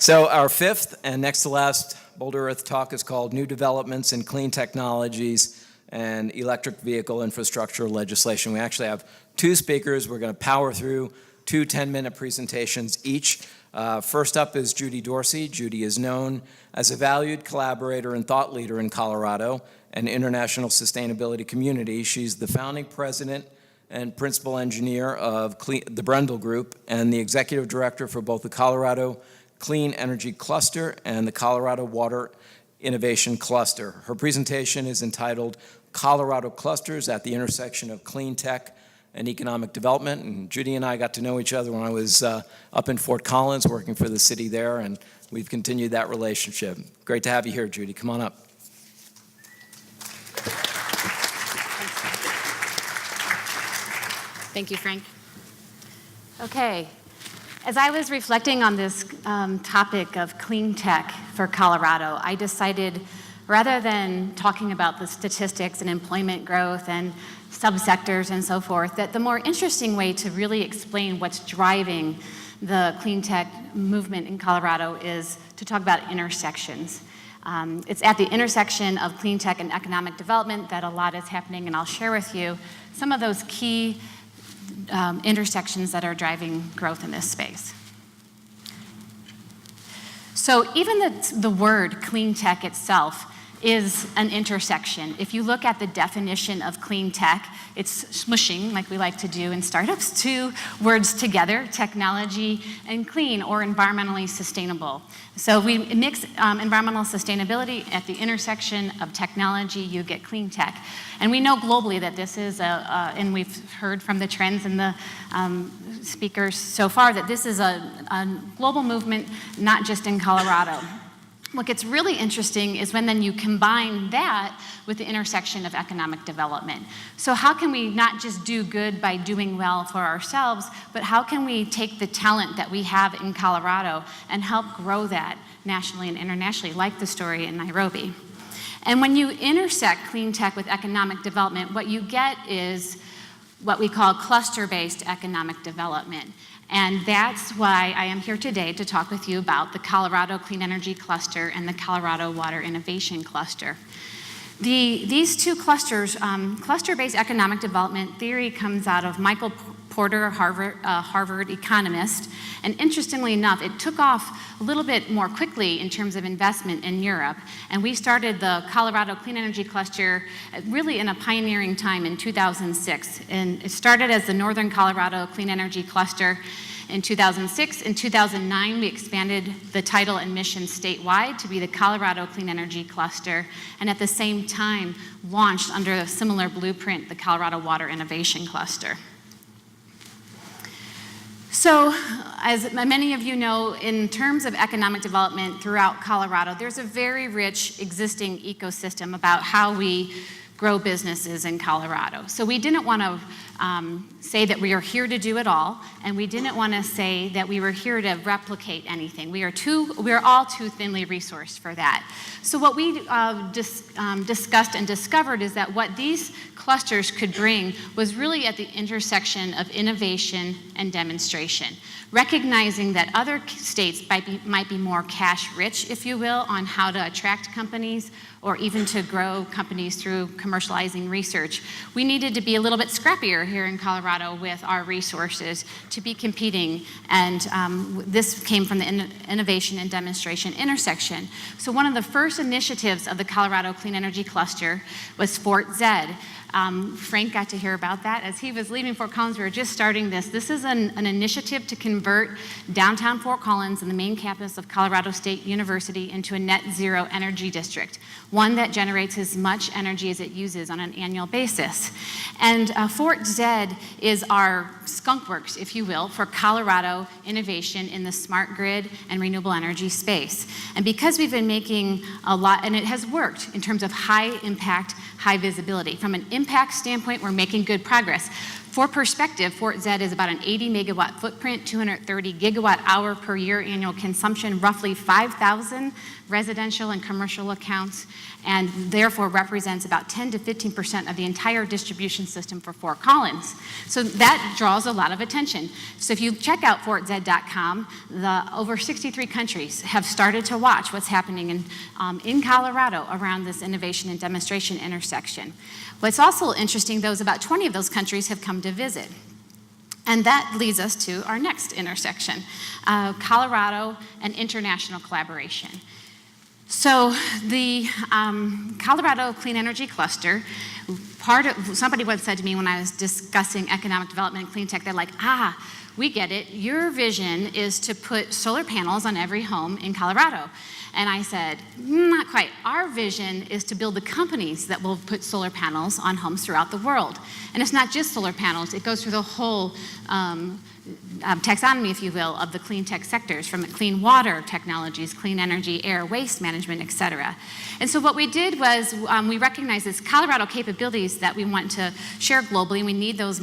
So our fifth and next to last Boulder Earth talk is called New Developments in Clean Technologies and Electric Vehicle Infrastructure Legislation. We actually have two speakers. We're going to power through two 10-minute presentations each. First up is Judy Dorsey. Judy is known as a valued collaborator and thought leader in Colorado and international sustainability community. She's the founding president and principal engineer of the Brendle Group and the executive director for both the Colorado Clean Energy Cluster and the Colorado Water Innovation Cluster. Her presentation is entitled Colorado Clusters at the Intersection of Clean Tech and Economic Development. And Judy and I got to know each other when I was up in Fort Collins working for the city there, and we've continued that relationship. Great to have you here, Judy. Come on up. Thank you, Frank. Okay, as I was reflecting on this topic of clean tech for Colorado, I decided rather than talking about the statistics and employment growth and subsectors and so forth, that the more interesting way to really explain what's driving the clean tech movement in Colorado is to talk about intersections. It's at the intersection of clean tech and economic development that a lot is happening, and I'll share with you some of those key intersections that are driving growth in this space. So even the word clean tech itself is an intersection. If you look at the definition of clean tech, it's smushing, like we like to do in startups, two words together, technology and clean, or environmentally sustainable. So we mix environmental sustainability at the intersection of technology, you get clean tech. And we know globally that this is and we've heard from the trends and the speakers so far, that this is a global movement, not just in Colorado. What gets really interesting is when then you combine that with the intersection of economic development. So how can we not just do good by doing well for ourselves, but how can we take the talent that we have in Colorado and help grow that nationally and internationally, like the story in Nairobi? And when you intersect clean tech with economic development, what you get is what we call cluster-based economic development. And that's why I am here today to talk with you about the Colorado Clean Energy Cluster and the Colorado Water Innovation Cluster. These two clusters, cluster-based economic development theory comes out of Michael Porter, a Harvard economist. And interestingly enough, it took off a little bit more quickly in terms of investment in Europe. And we started the Colorado Clean Energy Cluster really in a pioneering time in 2006. And it started as the Northern Colorado Clean Energy Cluster in 2006. In 2009, we expanded the title and mission statewide to be the Colorado Clean Energy Cluster. And at the same time, launched under a similar blueprint, the Colorado Water Innovation Cluster. So, as many of you know, in terms of economic development throughout Colorado, there's a very rich existing ecosystem about how we grow businesses in Colorado. So we didn't want to say that we are here to do it all, and we didn't want to say that we were here to replicate anything. We are all too thinly resourced for that. So what we discussed and discovered is that what these clusters could bring was really at the intersection of innovation and demonstration, recognizing that other states might be more cash rich, if you will, on how to attract companies or even to grow companies through commercializing research. We needed to be a little bit scrappier here in Colorado with our resources to be competing, and this came from the innovation and demonstration intersection. So one of the first initiatives of the Colorado Clean Energy Cluster was Fort Zed. Frank got to hear about that. As he was leaving Fort Collins, we were just starting this. This is an initiative to convert downtown Fort Collins and the main campus of Colorado State University into a net zero energy district, one that generates as much energy as it uses on an annual basis. And Fort Zed is our skunkworks, if you will, for Colorado innovation in the smart grid and renewable energy space. And because we've been making a lot, and it has worked in terms of high impact, high visibility. From an impact standpoint, we're making good progress. For perspective, Fort Z is about an 80 megawatt footprint, 230 gigawatt hour per year annual consumption, roughly 5,000 residential and commercial accounts, and therefore represents about 10 to 15% of the entire distribution system for Fort Collins. So that draws a lot of attention. So if you check out fortz.com, over 63 countries have started to watch what's happening in Colorado around this innovation and demonstration intersection. What's also interesting, though, is about 20 of those countries have come to visit. And that leads us to our next intersection, Colorado and international collaboration. So the Colorado Clean Energy Cluster, somebody once said to me when I was discussing economic development and clean tech, they're like, we get it. Your vision is to put solar panels on every home in Colorado. And I said, not quite. Our vision is to build the companies that will put solar panels on homes throughout the world. And it's not just solar panels. It goes through the whole taxonomy, if you will, of the clean tech sectors, from clean water technologies, clean energy, air, waste management, et cetera. And so what we did was we recognized this Colorado capabilities that we want to share globally, and we need those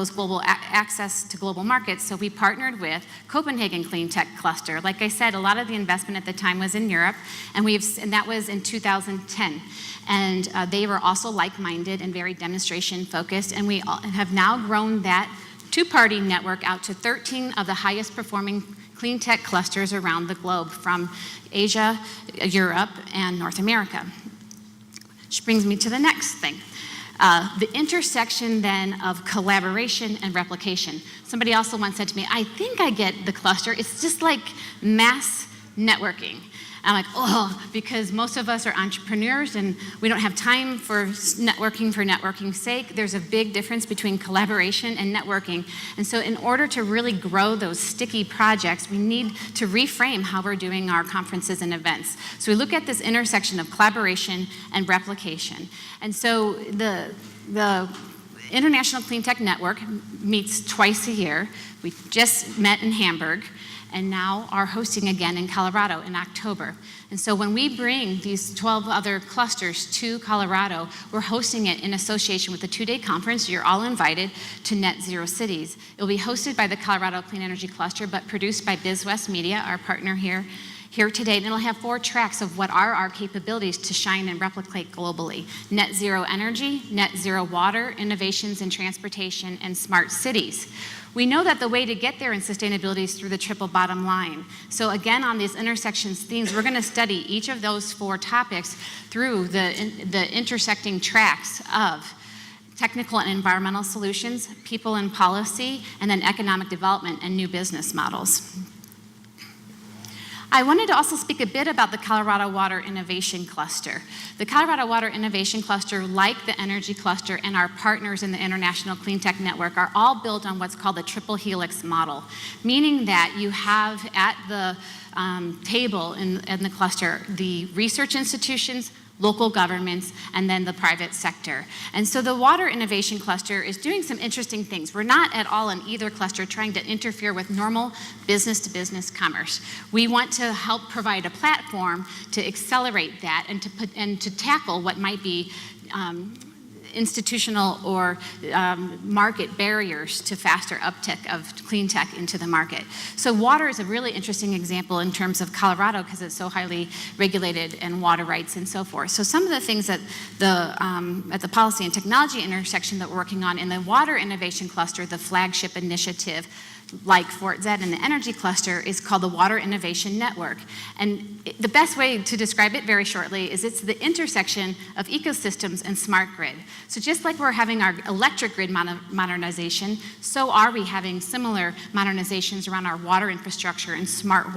global access to global markets. So we partnered with Copenhagen Clean Tech Cluster. Like I said, a lot of the investment at the time was in Europe, and that was in 2010. And they were also like-minded and very demonstration-focused, and we have now grown that two-party network out to 13 of the highest performing clean tech clusters around the globe, from Asia, Europe, and North America. Which brings me to the next thing. The intersection then of collaboration and replication. Somebody also once said to me, I think I get the cluster. It's just like mass networking. I'm like, because most of us are entrepreneurs and we don't have time for networking's sake. There's a big difference between collaboration and networking. And so in order to really grow those sticky projects, we need to reframe how we're doing our conferences and events. So we look at this intersection of collaboration and replication. And so the International Clean Tech Network meets twice a year. We just met in Hamburg, and now are hosting again in Colorado in October. And so when we bring these 12 other clusters to Colorado, we're hosting it in association with a 2-day conference. You're all invited to Net Zero Cities. It will be hosted by the Colorado Clean Energy Cluster, but produced by BizWest Media, our partner here today. And it'll have 4 tracks of what are our capabilities to shine and replicate globally: net zero energy, net zero water, innovations in transportation, and smart cities. We know that the way to get there in sustainability is through the triple bottom line. So again, on these intersections themes, we're going to study each of those 4 topics through the intersecting tracks of technical and environmental solutions, people and policy, and then economic development and new business models. I wanted to also speak a bit about the Colorado Water Innovation Cluster. The Colorado Water Innovation Cluster, like the Energy Cluster and our partners in the International Clean Tech Network, are all built on what's called the triple helix model, meaning that you have at the table in the cluster the research institutions, local governments, and then the private sector. And so the Water Innovation Cluster is doing some interesting things. We're not at all in either cluster trying to interfere with normal business-to-business commerce. We want to help provide a platform to accelerate that and to tackle what might be institutional or market barriers to faster uptick of clean tech into the market. So water is a really interesting example in terms of Colorado because it's so highly regulated and water rights and so forth. So some of the things that at the policy and technology intersection that we're working on in the Water Innovation Cluster, the flagship initiative, like Fort Z and the Energy Cluster, is called the Water Innovation Network. And the best way to describe it very shortly is it's the intersection of ecosystems and smart grid. So just like we're having our electric grid modernization, so are we having similar modernizations around our water infrastructure and smart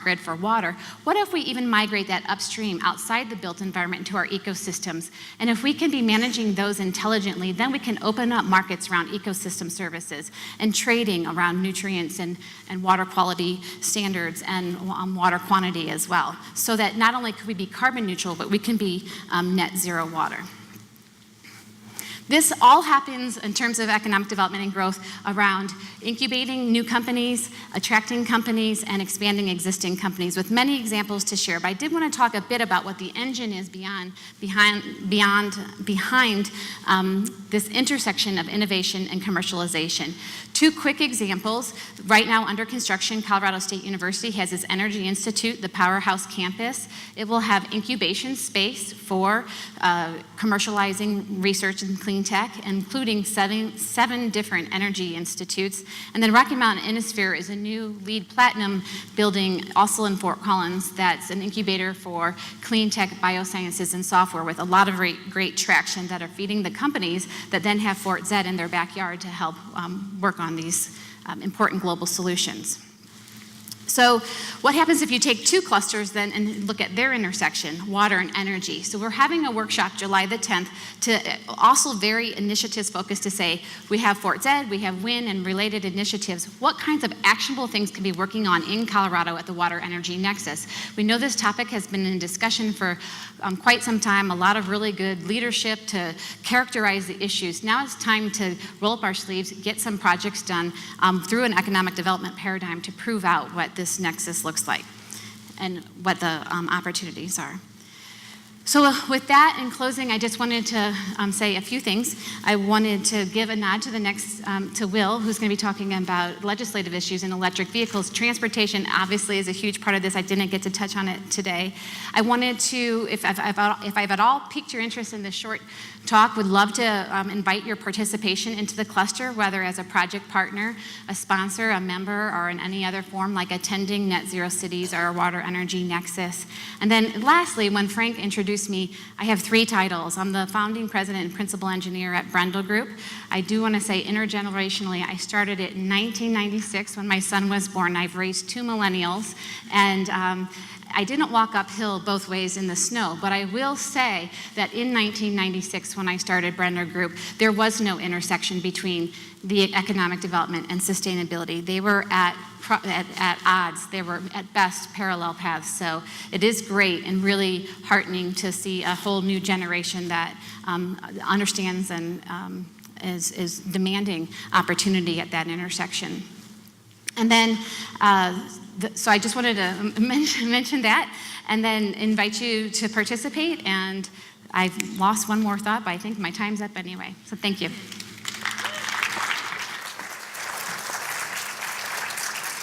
grid for water. What if we even migrate that upstream outside the built environment into our ecosystems? And if we can be managing those intelligently, then we can open up markets around ecosystem services and trading around nutrients and water quality standards and water quantity as well, so that not only could we be carbon neutral, but we can be net zero water. This all happens in terms of economic development and growth around incubating new companies, attracting companies, and expanding existing companies, with many examples to share. But I did want to talk a bit about what the engine is behind this intersection of innovation and commercialization. Two quick examples. Right now under construction, Colorado State University has its Energy Institute, the Powerhouse Campus. It will have incubation space for commercializing research in clean tech, including seven different energy institutes. And then Rocky Mountain Innosphere is a new LEED Platinum building, also in Fort Collins, that's an incubator for clean tech, biosciences, and software, with a lot of great traction that are feeding the companies that then have Fort Zed in their backyard to help work on these important global solutions. So what happens if you take two clusters then and look at their intersection, water and energy? So we're having a workshop July the 10th to also very initiatives focused to say, we have Fort Zed, we have wind and related initiatives. What kinds of actionable things can be working on in Colorado at the Water Energy Nexus? We know this topic has been in discussion for quite some time, a lot of really good leadership to characterize the issues. Now it's time to roll up our sleeves, get some projects done through an economic development paradigm to prove out what this nexus looks like and what the opportunities are. So with that, in closing, I just wanted to say a few things. I wanted to give a nod to the next, to Will, who's going to be talking about legislative issues in electric vehicles. Transportation obviously is a huge part of this. I didn't get to touch on it today. I wanted to, if I've at all piqued your interest in this short talk, would love to invite your participation into the cluster, whether as a project partner, a sponsor, a member, or in any other form, like attending Net Zero Cities or Water Energy Nexus. And then lastly, when Frank introduced me, I have 3 titles. I'm the founding president and principal engineer at Brendle Group. I do want to say intergenerationally, I started it in 1996 when my son was born. I've raised 2 millennials, and I didn't walk uphill both ways in the snow, but I will say that in 1996 when I started Brendle Group, there was no intersection between the economic development and sustainability. They were at odds. They were at best parallel paths. So it is great and really heartening to see a whole new generation that understands and is demanding opportunity at that intersection. And then, so I just wanted to mention that and then invite you to participate. And I've lost one more thought, but I think my time's up anyway. So thank you.